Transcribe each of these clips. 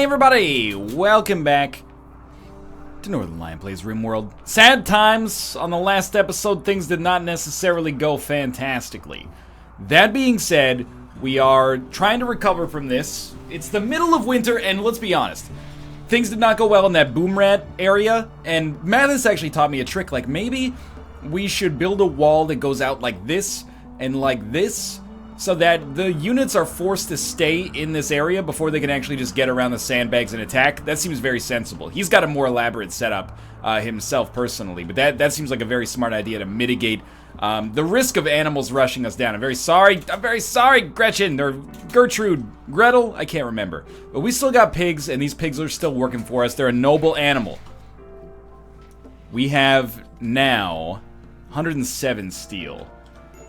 everybody! Welcome back to Northernlion Plays RimWorld. Sad times. On the last episode, things did not necessarily go fantastically. That being said, we are trying to recover from this. It's the middle of winter, and let's be honest, things did not go well in that boom rat area, and Mathis actually taught me a trick. Like, maybe we should build a wall that goes out like this and like this, so that the units are forced to stay in this area before they can actually just get around the sandbags and attack. That seems very sensible. He's got a more elaborate setup himself personally, but that seems like a very smart idea to mitigate the risk of animals rushing us down. I'm very sorry, Gretchen, or Gertrude, Gretel, I can't remember. But we still got pigs, and these pigs are still working for us. They're a noble animal. We have now 107 steel.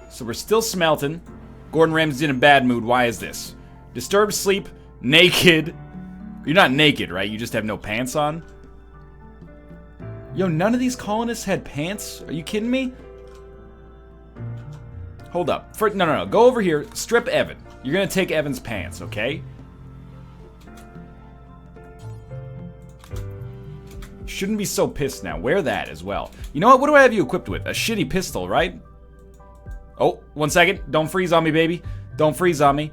So we're still smelting. Gordon Ramsay's in a bad mood. Why is this? Disturbed sleep, naked. You're not naked, right? You just have no pants on? Yo, none of these colonists had pants? Are you kidding me? Hold up. No. Go over here. Strip Evan. You're gonna take Evan's pants, okay? Shouldn't be so pissed now. Wear that as well. You know what? What do I have you equipped with? A shitty pistol, right? Oh, 1 second. Don't freeze on me, baby. Don't freeze on me.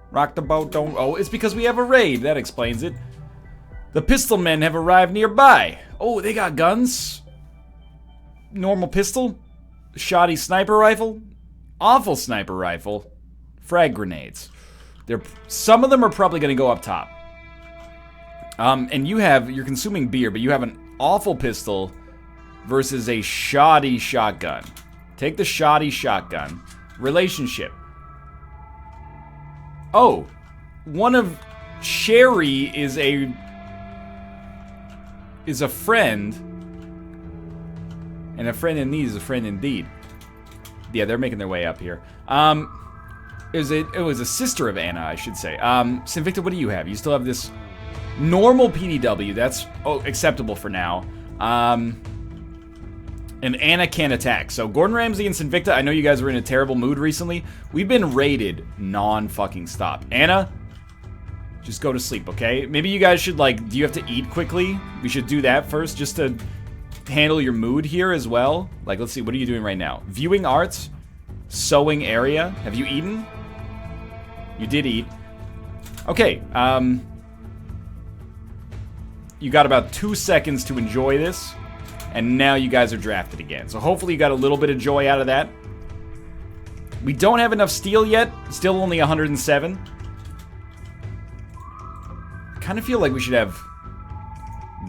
Rock the boat, don't... Oh, it's because we have a raid. That explains it. The pistol men have arrived nearby. Oh, they got guns. Normal pistol. Shoddy sniper rifle. Awful sniper rifle. Frag grenades. Some of them are probably going to go up top. And you're consuming beer, but you have an awful pistol versus a shoddy shotgun. Take the shoddy shotgun. Relationship. Oh, one of Sherry is a friend, and a friend in need is a friend indeed. Yeah, they're making their way up here. It was a sister of Anna, I should say. Sinvicta, what do you have? You still have this normal PDW. That's acceptable for now. And Anna can't attack. So Gordon Ramsay and Sinvicta, I know you guys were in a terrible mood recently. We've been raided non-fucking stop. Anna, just go to sleep, okay? Maybe you guys should, do you have to eat quickly? We should do that first, just to handle your mood here as well. Let's see, what are you doing right now? Viewing arts, sewing area. Have you eaten? You did eat. Okay, you got about 2 seconds to enjoy this. And now you guys are drafted again. So hopefully you got a little bit of joy out of that. We don't have enough steel yet. Still only 107. I kind of feel like we should have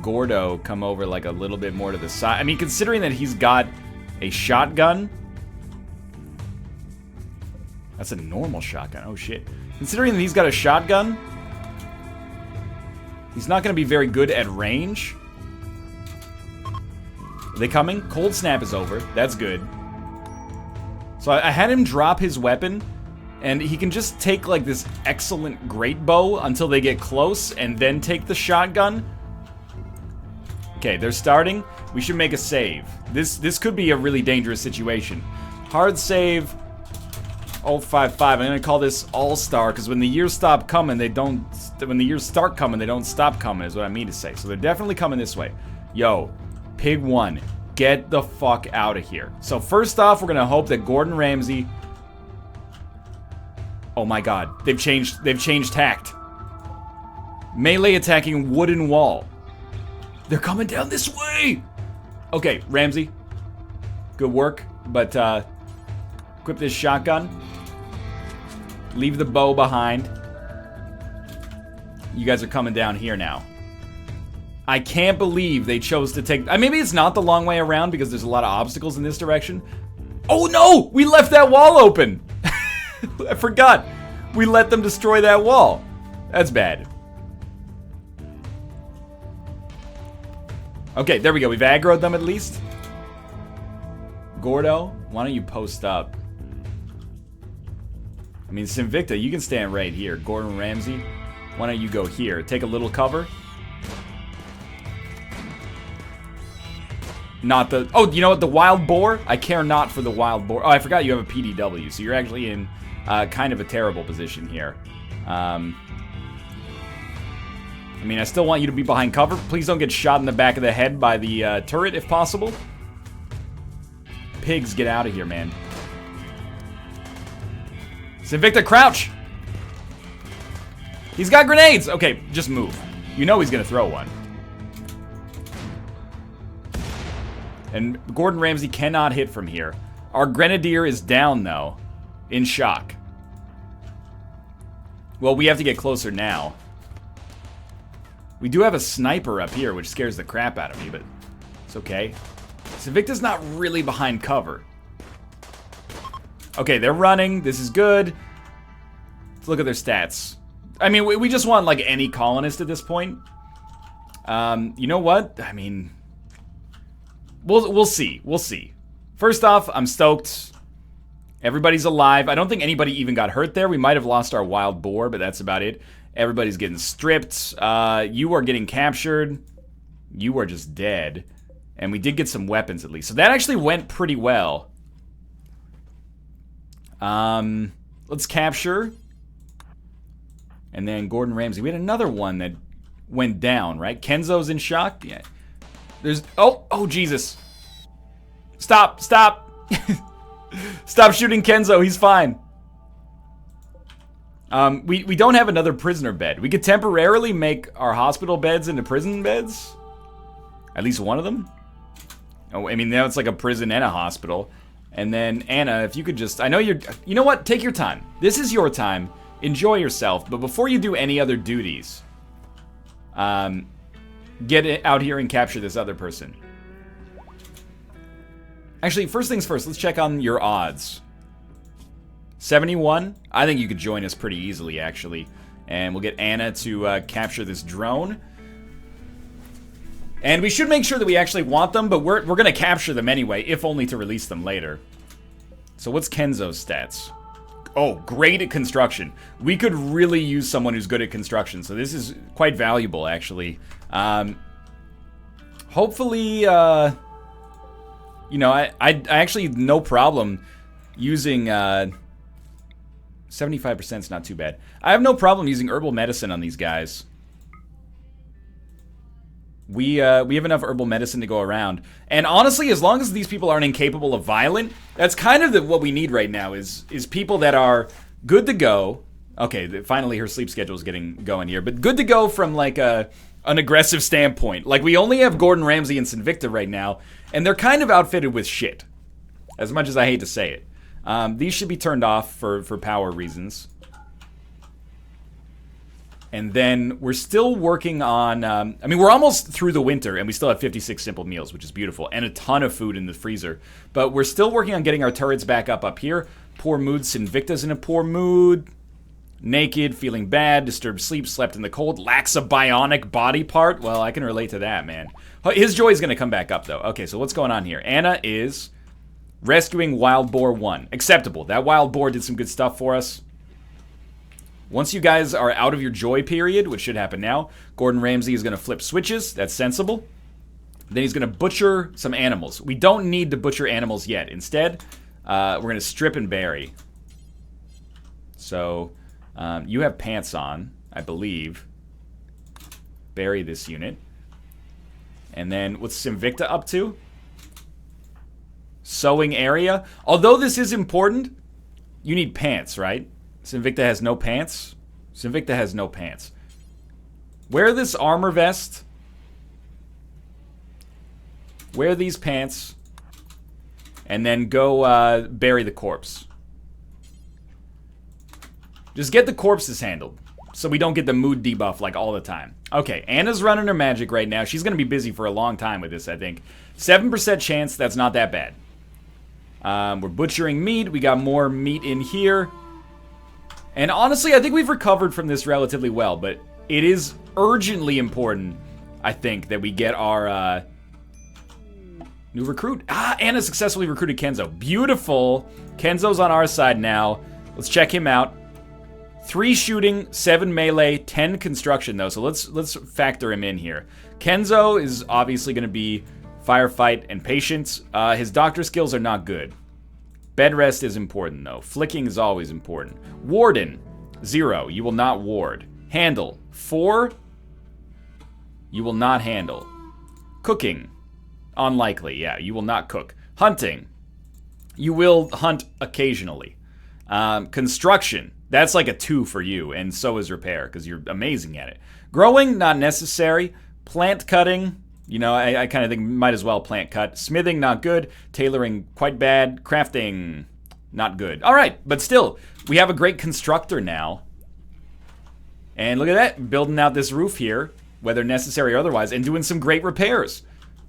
Gordo come over a little bit more to the side. I mean, considering that he's got a shotgun. That's a normal shotgun. Oh, shit. Considering that he's got a shotgun, he's not going to be very good at range. Are they coming? Cold snap is over. That's good. So I had him drop his weapon, and he can just take this excellent great bow until they get close, and then take the shotgun. Okay, they're starting. We should make a save. This could be a really dangerous situation. Hard save. 055. I'm gonna call this All-Star because when the years stop coming, they don't. When the years start coming, they don't stop coming. Is what I mean to say. So they're definitely coming this way. Yo. Pig 1, get the fuck out of here. So first off, we're gonna hope that Gordon Ramsay... Oh my god, they've changed tact. Melee attacking wooden wall. They're coming down this way! Okay, Ramsay. Good work, but equip this shotgun. Leave the bow behind. You guys are coming down here now. I can't believe they chose to take... maybe it's not the long way around because there's a lot of obstacles in this direction. Oh no! We left that wall open! I forgot. We let them destroy that wall. That's bad. Okay, there we go. We've aggroed them at least. Gordo, why don't you post up? I mean, Sinvicta, you can stand right here. Gordon Ramsay, why don't you go here? Take a little cover. Not the... Oh, you know what? The wild boar? I care not for the wild boar. Oh, I forgot you have a PDW, so you're actually in kind of a terrible position here. I mean, I still want you to be behind cover. Please don't get shot in the back of the head by the turret, if possible. Pigs, get out of here, man. Sinvicta, crouch! He's got grenades! Okay, just move. You know he's gonna throw one. And Gordon Ramsay cannot hit from here. Our Grenadier is down, though. In shock. Well, we have to get closer now. We do have a sniper up here, which scares the crap out of me, but it's okay. Sinvicta's not really behind cover. Okay, they're running. This is good. Let's look at their stats. I mean, we just want, like, any colonist at this point. You know what? I mean, we'll see. We'll see. First off, I'm stoked. Everybody's alive. I don't think anybody even got hurt there. We might have lost our wild boar, but that's about it. Everybody's getting stripped. You are getting captured. You are just dead. And we did get some weapons at least. So that actually went pretty well. Let's capture. And then Gordon Ramsay. We had another one that went down, right? Kenzo's in shock. Yeah. There's... Oh, Jesus. Stop. Stop shooting Kenzo. He's fine. We don't have another prisoner bed. We could temporarily make our hospital beds into prison beds. At least one of them. Oh, I mean, now it's like a prison and a hospital. And then, Anna, if you could just... I know you're... You know what? Take your time. This is your time. Enjoy yourself. But before you do any other duties, get it out here and capture this other person. Actually, first things first, let's check on your odds. 71? I think you could join us pretty easily, actually. And we'll get Anna to capture this drone. And we should make sure that we actually want them, but we're going to capture them anyway, if only to release them later. So what's Kenzo's stats? Oh, great at construction. We could really use someone who's good at construction, so this is quite valuable, actually. Hopefully, you know, I actually no problem using 75% is not too bad. I have no problem using herbal medicine on these guys. We have enough herbal medicine to go around. And honestly, as long as these people aren't incapable of violent, that's kind of what we need right now is people that are good to go. Okay, finally her sleep schedule is getting going here. But good to go from like an aggressive standpoint. Like we only have Gordon Ramsay and Sinvicta right now, and they're kind of outfitted with shit. As much as I hate to say it. These should be turned off for power reasons. And then we're still working on, I mean, we're almost through the winter, and we still have 56 simple meals, which is beautiful, and a ton of food in the freezer. But we're still working on getting our turrets back up here. Poor mood, Sinvicta's in a poor mood. Naked, feeling bad, disturbed sleep, slept in the cold, lacks a bionic body part. Well, I can relate to that, man. His joy is going to come back up, though. Okay, so what's going on here? Anna is rescuing Wild Boar 1. Acceptable. That Wild Boar did some good stuff for us. Once you guys are out of your joy period, which should happen now, Gordon Ramsay is going to flip switches. That's sensible. Then he's going to butcher some animals. We don't need to butcher animals yet. Instead, we're going to strip and bury. So, you have pants on, I believe. Bury this unit. And then, what's Sinvicta up to? Sewing area. Although this is important, you need pants, right? Sinvicta has no pants. Sinvicta has no pants. Wear this armor vest. Wear these pants. And then go bury the corpse. Just get the corpses handled, so we don't get the mood debuff like all the time. Okay, Anna's running her magic right now. She's going to be busy for a long time with this, I think. 7% chance, that's not that bad. We're butchering meat. We got more meat in here. And honestly, I think we've recovered from this relatively well, but it is urgently important, I think, that we get our new recruit. Anna successfully recruited Kenzo. Beautiful. Kenzo's on our side now. Let's check him out. 3 shooting, 7 melee, 10 construction, though, so let's factor him in here. Kenzo is obviously going to be firefight and patience. His doctor skills are not good. Bed rest is important, though. Flicking is always important. Warden, 0. You will not ward. Handle, 4. You will not handle. Cooking. Unlikely, yeah, you will not cook. Hunting. You will hunt occasionally. Construction. That's like a 2 for you, and so is repair, because you're amazing at it. Growing, not necessary. Plant cutting, you know, I kind of think might as well plant cut. Smithing, not good. Tailoring, quite bad. Crafting, not good. All right, but still, we have a great constructor now. And look at that, building out this roof here, whether necessary or otherwise, and doing some great repairs.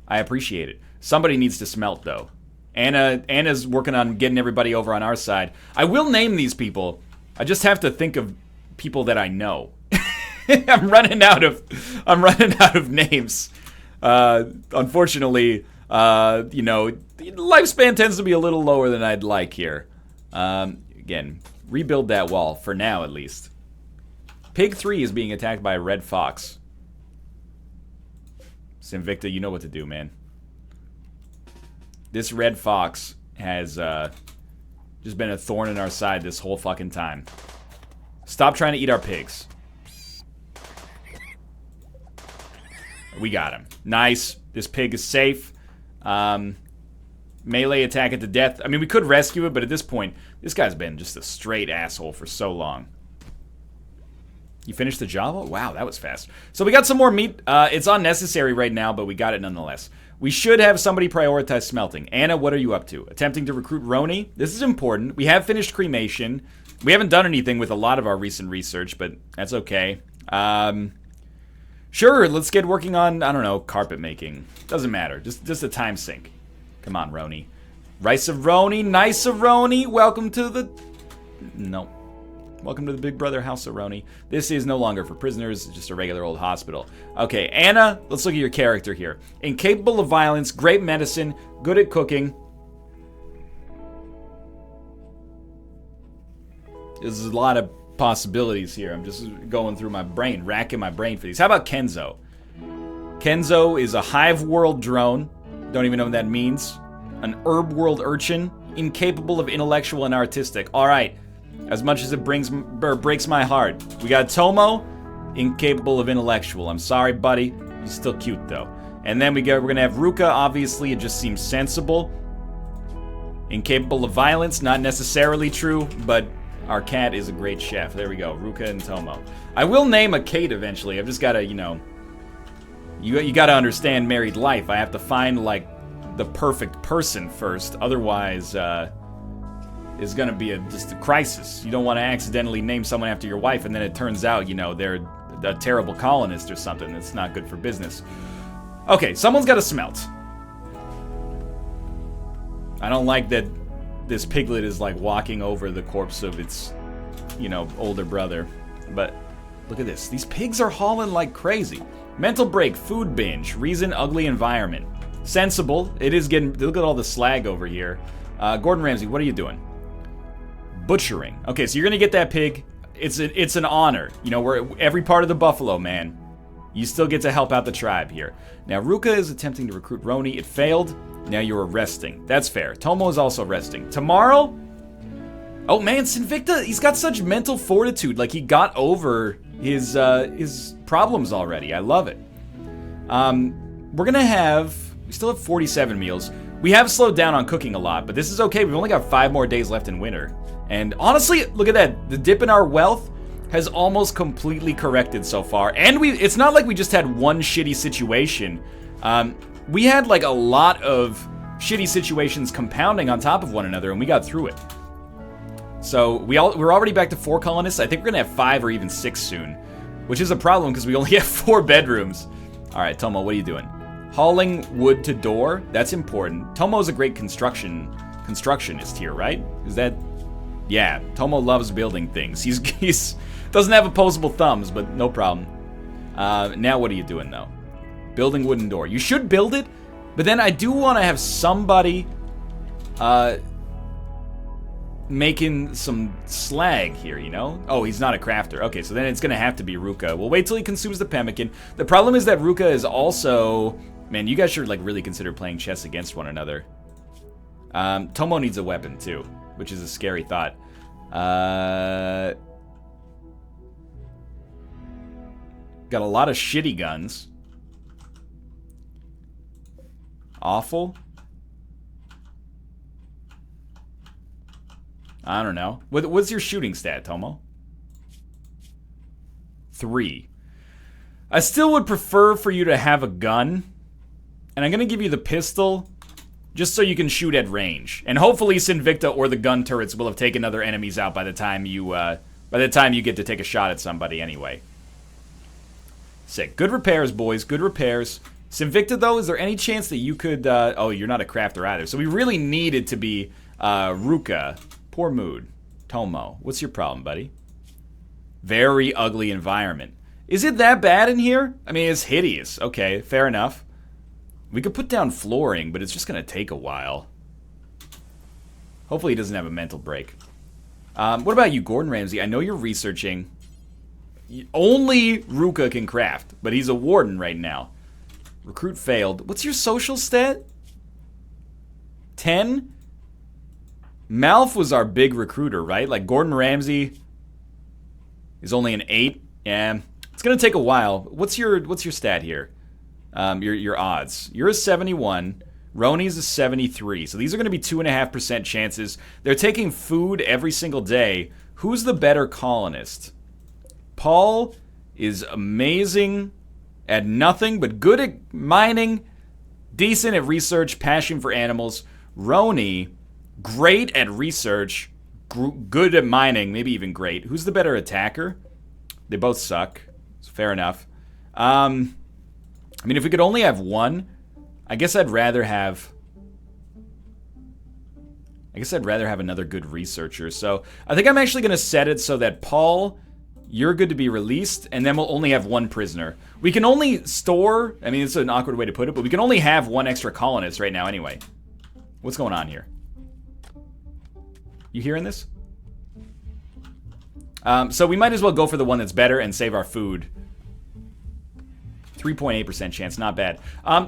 I appreciate it. Somebody needs to smelt, though. Anna's working on getting everybody over on our side. I will name these people. I just have to think of people that I know. I'm running out of names. Unfortunately, you know, the lifespan tends to be a little lower than I'd like here. Again, rebuild that wall, for now at least. Pig 3 is being attacked by a red fox. Sinvicta, you know what to do, man. This red fox has just been a thorn in our side this whole fucking time. Stop trying to eat our pigs. We got him. Nice. This pig is safe. Melee attack it to death. I mean, we could rescue it, but at this point, this guy's been just a straight asshole for so long. You finished the job? Oh, wow, that was fast. So we got some more meat. It's unnecessary right now, but we got it nonetheless. We should have somebody prioritize smelting. Anna, what are you up to? Attempting to recruit Roni? This is important. We have finished cremation. We haven't done anything with a lot of our recent research, but that's okay. Sure, let's get working on, I don't know, carpet making. Doesn't matter. Just a time sink. Come on, Roni. Rice-a-roni, nice-a-roni. Welcome to the... No. Welcome to the Big Brother House of Roni. This is no longer for prisoners, it's just a regular old hospital. Okay, Anna, let's look at your character here. Incapable of violence, great medicine, good at cooking. There's a lot of possibilities here. I'm just going through my brain, racking my brain for these. How about Kenzo? Kenzo is a hive world drone. Don't even know what that means. An herb world urchin, incapable of intellectual and artistic. All right. As much as it breaks my heart. We got Tomo, incapable of intellectual. I'm sorry, buddy. He's still cute, though. And then we're going to have Ruka. Obviously, it just seems sensible. Incapable of violence. Not necessarily true, but our cat is a great chef. There we go. Ruka and Tomo. I will name a Kate eventually. I've just got to, you know... You got to understand married life. I have to find, like, the perfect person first. Otherwise, is going to be just a crisis. You don't want to accidentally name someone after your wife, and then it turns out, you know, they're a terrible colonist or something. That's not good for business. Okay, someone's got to smelt. I don't like that this piglet is, like, walking over the corpse of its, you know, older brother. But look at this. These pigs are hauling like crazy. Mental break, food binge, reason, ugly environment. Sensible. It is getting... Look at all the slag over here. Gordon Ramsay, what are you doing? Butchering. Okay, so you're gonna get that pig. It's an honor. You know, we're every part of the buffalo, man. You still get to help out the tribe here. Now, Ruka is attempting to recruit Roni. It failed. Now you're resting. That's fair. Tomo is also resting. Tomorrow... Oh, man, Sinvicta, he's got such mental fortitude. Like, he got over his problems already. I love it. We're gonna have... We still have 47 meals. We have slowed down on cooking a lot, but this is okay. We've only got 5 more days left in winter. And honestly, look at that. The dip in our wealth has almost completely corrected so far. And it's not like we just had one shitty situation. We had like a lot of shitty situations compounding on top of one another, and we got through it. So we're already back to 4 colonists. I think we're gonna have 5 or even 6 soon, which is a problem because we only have 4 bedrooms. All right, Tomo, what are you doing? Hauling wood to door. That's important. Tomo's a great constructionist here, right? Is that... Yeah, Tomo loves building things. He's doesn't have opposable thumbs, but no problem. Now what are you doing, though? Building wooden door. You should build it, but then I do want to have somebody making some slag here, you know? Oh, he's not a crafter. Okay, so then it's going to have to be Ruka. We'll wait till he consumes the pemmican. The problem is that Ruka is also... Man, you guys should, like, really consider playing chess against one another. Tomo needs a weapon, too, which is a scary thought. Got a lot of shitty guns. Awful? I don't know. What's your shooting stat, Tomo? 3. I still would prefer for you to have a gun. And I'm going to give you the pistol just so you can shoot at range. And hopefully Sinvicta or the gun turrets will have taken other enemies out by the time you get to take a shot at somebody anyway. Sick. Good repairs, boys. Good repairs. Sinvicta, though, is there any chance that you could... oh, you're not a crafter either. So we really needed to be Ruka. Poor mood. Tomo, what's your problem, buddy? Very ugly environment. Is it that bad in here? I mean, it's hideous. Okay, fair enough. We could put down flooring, but it's just going to take a while. Hopefully he doesn't have a mental break. What about you, Gordon Ramsay? I know you're researching. Only Ruka can craft, but he's a warden right now. Recruit failed. What's your social stat? 10? Malf was our big recruiter, right? Like, Gordon Ramsay is only an 8. Yeah, it's going to take a while. What's your stat here? Your odds. You're a 71. Roni's a 73. So these are going to be 2.5% chances. They're taking food every single day. Who's the better colonist? Paul is amazing at nothing, but good at mining, decent at research, passion for animals. Roni, great at research, good at mining, maybe even great. Who's the better attacker? They both suck. Fair enough. I mean, if we could only have one, I guess I'd rather have another good researcher. So I think I'm actually going to set it so that Paul, you're good to be released, and then we'll only have one prisoner. We can only store, I mean, it's an awkward way to put it, but we can only have one extra colonist right now anyway. What's going on here? You hearing this? So we might as well go for the one that's better and save our food. 3.8% chance, not bad.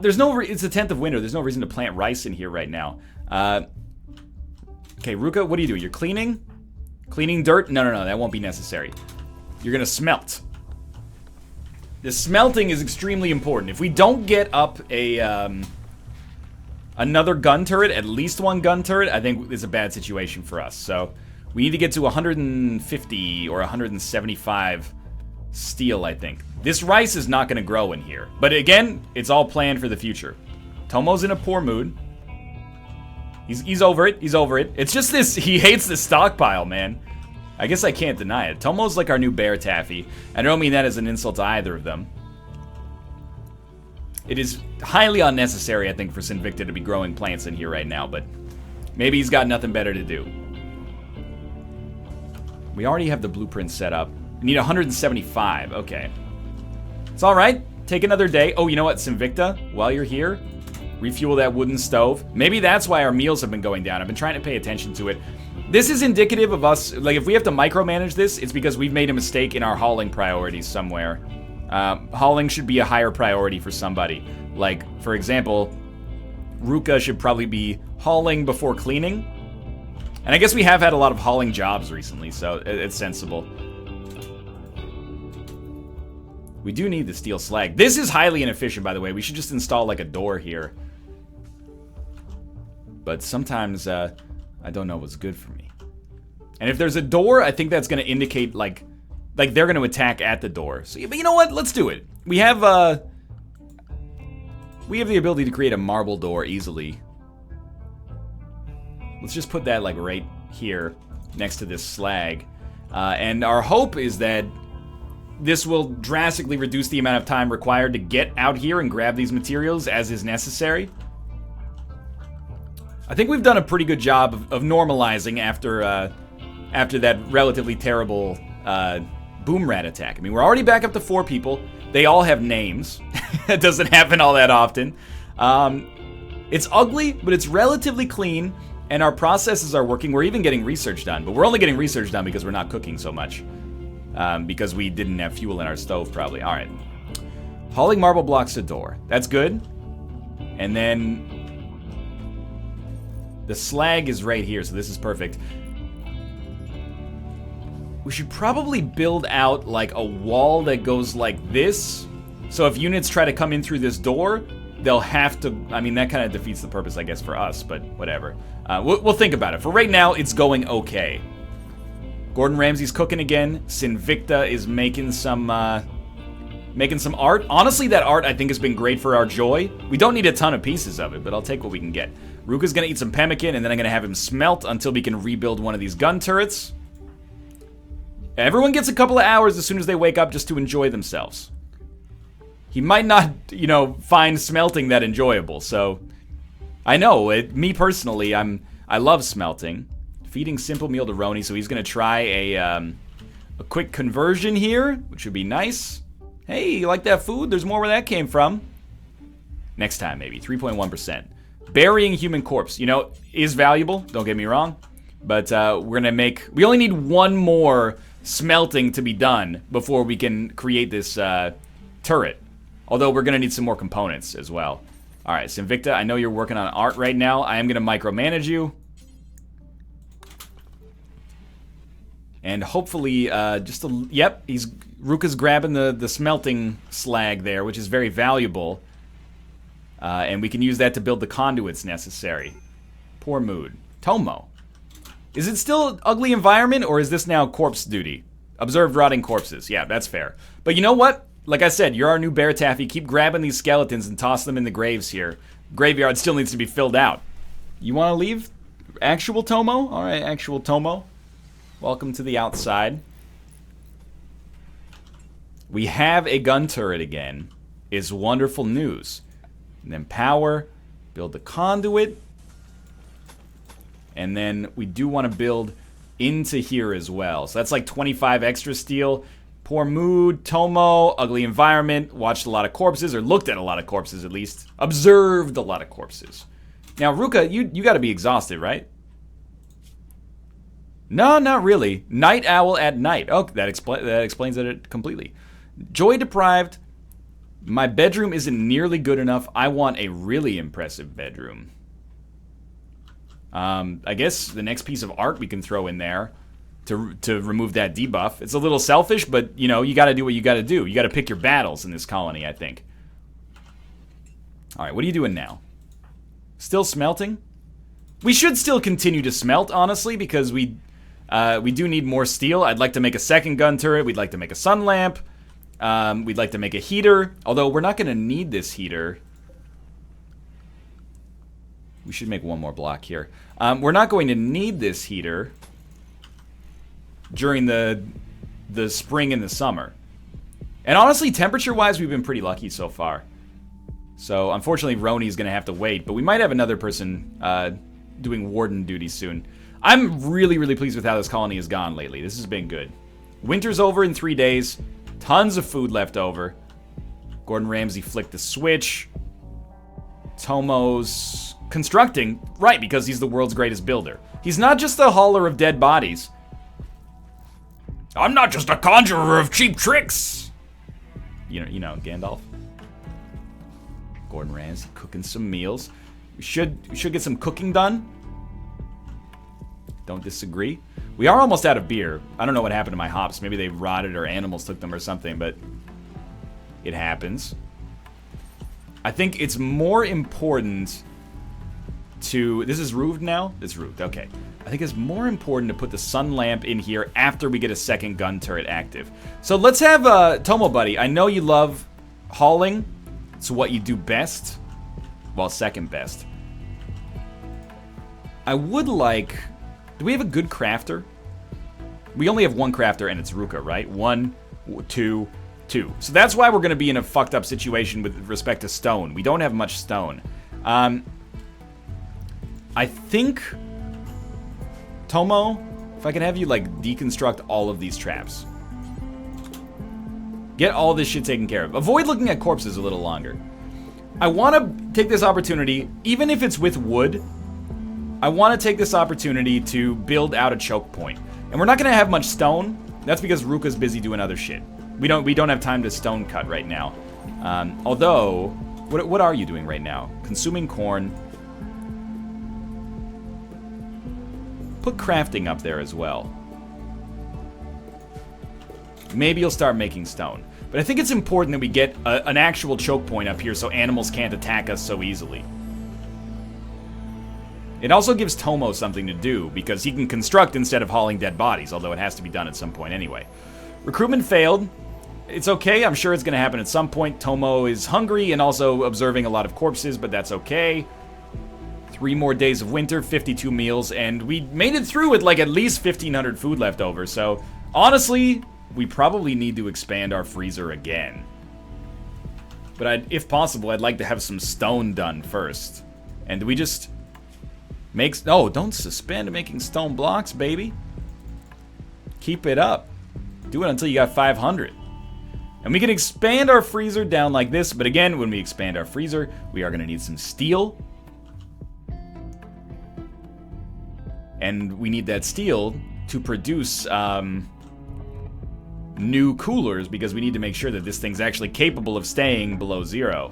There's no, it's the 10th of winter. There's no reason to plant rice in here right now. Okay, Ruka, what are you doing? You're cleaning? Cleaning dirt? No, that won't be necessary. You're gonna smelt. The smelting is extremely important. If we don't get up a, another gun turret, at least one gun turret, I think it's a bad situation for us. So we need to get to 150 or 175 steel, I think. This rice is not going to grow in here. But again, it's all planned for the future. Tomo's in a poor mood. He's over it. He's over it. It's just this, he hates the stockpile, man. I guess I can't deny it. Tomo's like our new bear taffy. I don't mean that as an insult to either of them. It is highly unnecessary, I think, for Sinvicta to be growing plants in here right now, but maybe he's got nothing better to do. We already have the blueprint set up. We need 175. Okay. It's all right. Take another day. Oh, you know what, Sinvicta? While you're here, refuel that wooden stove. Maybe that's why our meals have been going down. I've been trying to pay attention to it. This is indicative of us, like, if we have to micromanage this, it's because we've made a mistake in our hauling priorities somewhere. Hauling should be a higher priority for somebody. Like, for example, Ruka should probably be hauling before cleaning. And I guess we have had a lot of hauling jobs recently, so it's sensible. We do need the steel slag. This is highly inefficient, by the way. We should just install, like, a door here. But sometimes, I don't know what's good for me. And if there's a door, I think that's going to indicate, like they're going to attack at the door. So, but you know what? Let's do it. We have the ability to create a marble door easily. Let's just put that, like, right here next to this slag. And our hope is that this will drastically reduce the amount of time required to get out here and grab these materials as is necessary. I think we've done a pretty good job of normalizing after that relatively terrible boom rat attack. I mean, we're already back up to 4 people. They all have names. It doesn't happen all that often. It's ugly, but it's relatively clean, and our processes are working. We're even getting research done, but we're only getting research done because we're not cooking so much. Because we didn't have fuel in our stove, probably. All right. Hauling marble blocks to door. That's good. And then the slag is right here, so this is perfect. We should probably build out, like, a wall that goes like this. So if units try to come in through this door, they'll have to... I mean, that kind of defeats the purpose, I guess, for us, but whatever. We'll think about it. For right now, it's going okay. Gordon Ramsay's cooking again. Sinvicta is making some art. Honestly, that art, I think, has been great for our joy. We don't need a ton of pieces of it, but I'll take what we can get. Ruka's going to eat some pemmican, and then I'm going to have him smelt until we can rebuild one of these gun turrets. Everyone gets a couple of hours as soon as they wake up just to enjoy themselves. He might not, you know, find smelting that enjoyable, so... I know, me personally, I love smelting. Feeding simple meal to Roni, so he's going to try a quick conversion here, which would be nice. Hey, you like that food? There's more where that came from. Next time, maybe. 3.1%. Burying human corpse, you know, is valuable. Don't get me wrong. But we're going to make... We only need one more smelting to be done before we can create this turret. Although we're going to need some more components as well. All right, Sinvicta, I know you're working on art right now. I am going to micromanage you. And hopefully, yep, Ruka's grabbing the smelting slag there, which is very valuable. And we can use that to build the conduits necessary. Poor mood. Tomo. Is it still ugly environment, or is this now corpse duty? Observed rotting corpses. Yeah, that's fair. But you know what? Like I said, you're our new bear taffy. Keep grabbing these skeletons and toss them in the graves here. Graveyard still needs to be filled out. You want to leave? Actual Tomo? All right, actual Tomo. Welcome to the outside. We have a gun turret again. Is wonderful news. And then power, build the conduit. And then we do want to build into here as well. So that's like 25 extra steel. Poor mood, Tomo, ugly environment, watched a lot of corpses, or looked at a lot of corpses at least. Observed a lot of corpses. Now, Ruka, you gotta be exhausted, right? No, not really. Night owl at night. Oh, that explains it completely. Joy deprived. My bedroom isn't nearly good enough. I want a really impressive bedroom. I guess the next piece of art we can throw in there to remove that debuff. It's a little selfish, but, you know, you gotta do what you gotta do. You gotta pick your battles in this colony, I think. Alright, what are you doing now? Still smelting? We should still continue to smelt, honestly, because we do need more steel. I'd like to make a second gun turret. We'd like to make a sun lamp. We'd like to make a heater. Although, we're not gonna need this heater. We should make one more block here. We're not going to need this heater during the spring and the summer. And honestly, temperature-wise, we've been pretty lucky so far. So, unfortunately, Roni's going to have to wait. But we might have another person doing warden duty soon. I'm really, really pleased with how this colony has gone lately. This has been good. Winter's over in 3 days. Tons of food left over. Gordon Ramsay flicked the switch. Tomo's constructing. Right, because he's the world's greatest builder. He's not just a hauler of dead bodies. I'm not just a conjurer of cheap tricks. You know, Gandalf. Gordon Ramsay cooking some meals. We should get some cooking done. Don't disagree. We are almost out of beer. I don't know what happened to my hops. Maybe they rotted or animals took them or something, but it happens. I think it's more important to... This is roofed now? It's roofed, okay. I think it's more important to put the sun lamp in here after we get a second gun turret active. So let's have Tomo buddy. I know you love hauling. It's what you do best. Well, second best. I would like... Do we have a good crafter? We only have one crafter and it's Ruka, right? 1, 2, 2. So that's why we're going to be in a fucked up situation with respect to stone. We don't have much stone. I think... Tomo, if I can have you, like, deconstruct all of these traps. Get all this shit taken care of. Avoid looking at corpses a little longer. I want to take this opportunity, even if it's with wood, I want to take this opportunity to build out a choke point. And we're not going to have much stone. That's because Ruka's busy doing other shit. We don't have time to stone cut right now. Although, what are you doing right now? Consuming corn. Put crafting up there as well. Maybe you'll start making stone. But I think it's important that we get an actual choke point up here so animals can't attack us so easily. It also gives Tomo something to do, because he can construct instead of hauling dead bodies, although it has to be done at some point anyway. Recruitment failed. It's okay, I'm sure it's going to happen at some point. Tomo is hungry and also observing a lot of corpses, but that's okay. 3 more days of winter, 52 meals, and we made it through with like at least 1,500 food left over, so honestly, we probably need to expand our freezer again. But if possible, I'd like to have some stone done first. And do we just make... Oh, don't suspend making stone blocks, baby. Keep it up. Do it until you got 500. And we can expand our freezer down like this, but again, when we expand our freezer, we are going to need some steel. And we need that steel to produce new coolers, because we need to make sure that this thing's actually capable of staying below 0.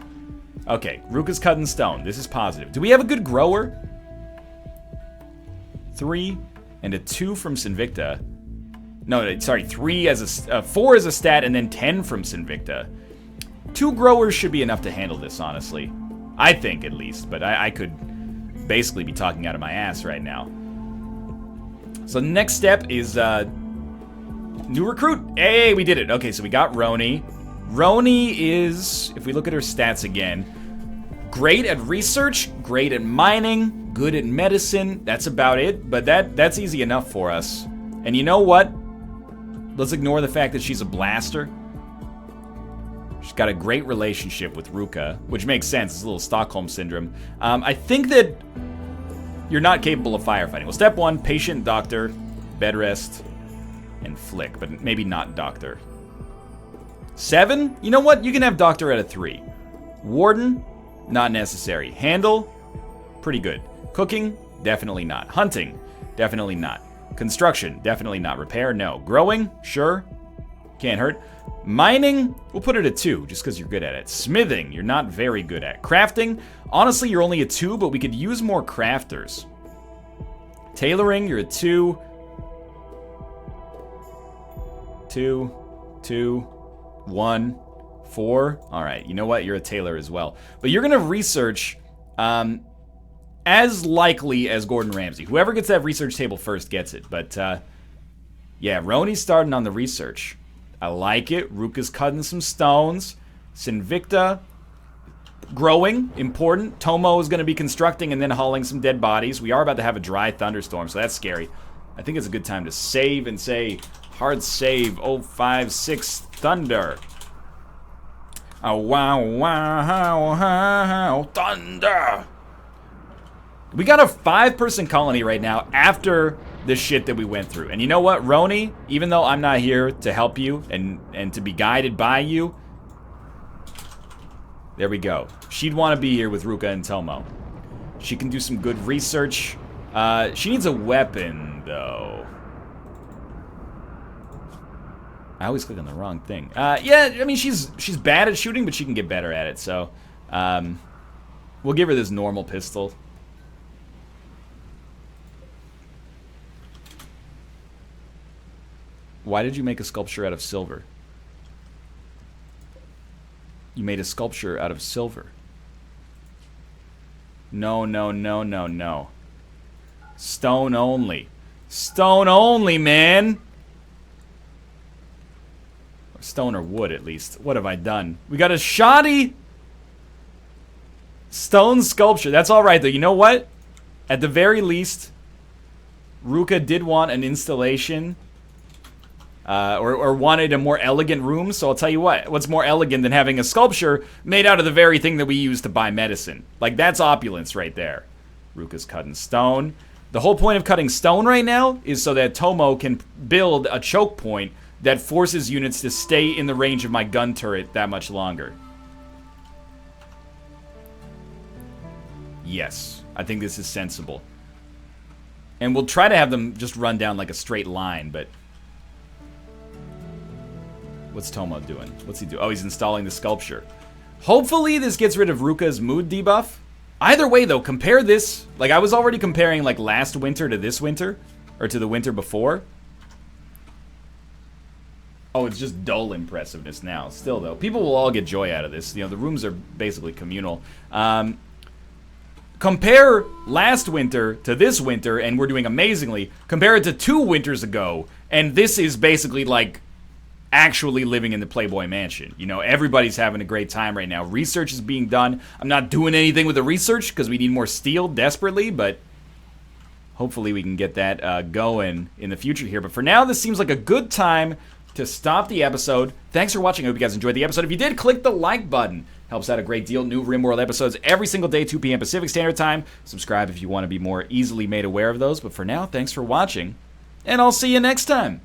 Okay, Ruka's cutting stone. This is positive. Do we have a good grower? 3 and a 2 from Sinvicta. No, sorry, 3 as a 4 as a stat, and then 10 from Sinvicta. 2 growers should be enough to handle this, honestly. I think, at least, but I could basically be talking out of my ass right now. So the next step is new recruit. Hey, we did it. Okay, so we got Roni. Roni is, if we look at her stats again, great at research, great at mining, good at medicine. That's about it, but that's easy enough for us. And you know what? Let's ignore the fact that she's a blaster. She's got a great relationship with Ruka, which makes sense. It's a little Stockholm syndrome. I think that you're not capable of firefighting. Well, step 1, patient, doctor, bed rest, and flick, but maybe not doctor. 7? You know what? You can have doctor at a 3. Warden, not necessary. Handle, pretty good. Cooking, definitely not. Hunting, definitely not. Construction, definitely not. Repair, no. Growing, sure. Can't hurt. Mining, we'll put it at 2, just because you're good at it. Smithing, you're not very good at. Crafting, honestly, you're only a 2, but we could use more crafters. Tailoring, you're a 2. 2, 2, 1, 4. All right, you know what? You're a tailor as well. But you're going to research as likely as Gordon Ramsay. Whoever gets that research table first gets it. But, yeah, Roni's starting on the research. I like it. Ruka's cutting some stones. Sinvicta, growing, important. Tomo is going to be constructing and then hauling some dead bodies. We are about to have a dry thunderstorm, so that's scary. I think it's a good time to save and say, hard save, 056 thunder. Oh, wow, wow, thunder. We got a 5-person colony right now after the shit that we went through. And you know what, Roni, even though I'm not here to help you and to be guided by you, there we go. She'd want to be here with Ruka and Tomo. She can do some good research. She needs a weapon, though. I always click on the wrong thing. Yeah, I mean, she's bad at shooting, but she can get better at it, so we'll give her this normal pistol. Why did you make a sculpture out of silver? You made a sculpture out of silver. No, no, no, no, no. Stone only. Stone only, man! Or stone or wood, at least. What have I done? We got a shoddy stone sculpture. That's alright, though. You know what? At the very least, Ruka did want an installation. Or wanted a more elegant room, so I'll tell you what's more elegant than having a sculpture made out of the very thing that we use to buy medicine. Like, that's opulence right there. Ruka's cutting stone. The whole point of cutting stone right now is so that Tomo can build a choke point that forces units to stay in the range of my gun turret that much longer. Yes, I think this is sensible. And we'll try to have them just run down like a straight line, but... What's Tomo doing? What's he doing? Oh, he's installing the sculpture. Hopefully this gets rid of Ruka's mood debuff. Either way, though, compare this. Like, I was already comparing, like, last winter to this winter. Or to the winter before. Oh, it's just dull impressiveness now. Still, though, people will all get joy out of this. You know, the rooms are basically communal. Compare last winter to this winter, and we're doing amazingly. Compare it to 2 winters ago, and this is basically like actually living in the Playboy Mansion. You know, everybody's having a great time right now. Research is being done. I'm not doing anything with the research because we need more steel desperately, but hopefully we can get that going in the future here. But for now, this seems like a good time to stop the episode. Thanks for watching. I hope you guys enjoyed the episode. If you did, click the like button. Helps out a great deal. New RimWorld episodes every single day, 2 p.m. Pacific Standard Time. Subscribe if you want to be more easily made aware of those. But for now, thanks for watching, and I'll see you next time.